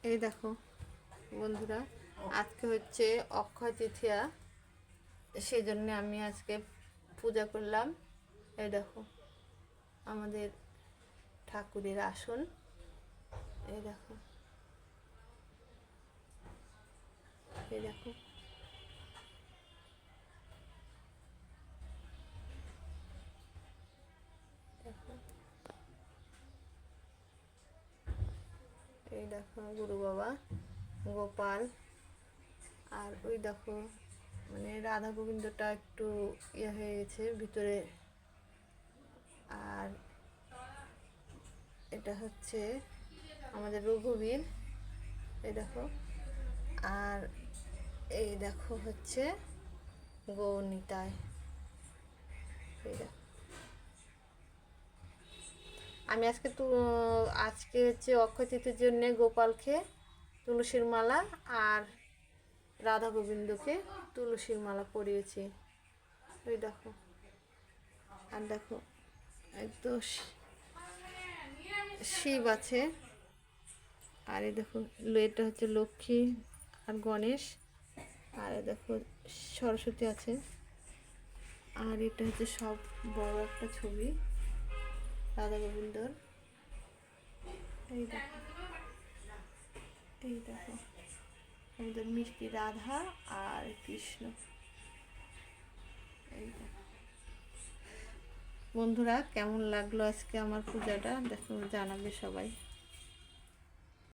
এই দেখো বন্ধুরা, আজকে হচ্ছে অক্ষয় তৃতীয়া, সেজন্য আমি আজকে পূজা করলাম। এই দেখো আমাদের ঠাকুরের আসন, এই দেখো, এই দেখো, দেখো, এই দেখো গুরু বাবা গোপাল। আর ওই দেখো মানে রাধা গোবিন্দটা একটু ইয়ে হয়ে গেছে ভিতরে। আর এটা হচ্ছে আমাদের রঘুবীর, এই দেখো। আর এই দেখো হচ্ছে গৌনিতায়, এই দেখো। আমি আজকে হচ্ছে অক্ষয় তৃতীয়ার জন্য গোপালকে তুলসীর মালা আর রাধা গোবিন্দকে তুলসীর মালা পরিয়েছি, ওই দেখো। আর দেখো একটু শিব আছে। আর এই দেখো এটা হচ্ছে লক্ষ্মী আর গণেশ। আর দেখো সরস্বতী আছে। আর এটা হচ্ছে সব বড় একটা ছবি রাধা গোবিন্দর, এই দেখো, এই দেখো আমাদের মিষ্টি রাধা আর কৃষ্ণ, এই দেখো। বন্ধুরা কেমন লাগলো আজকে আমার পূজাটা দেখো, জানাবে সবাই।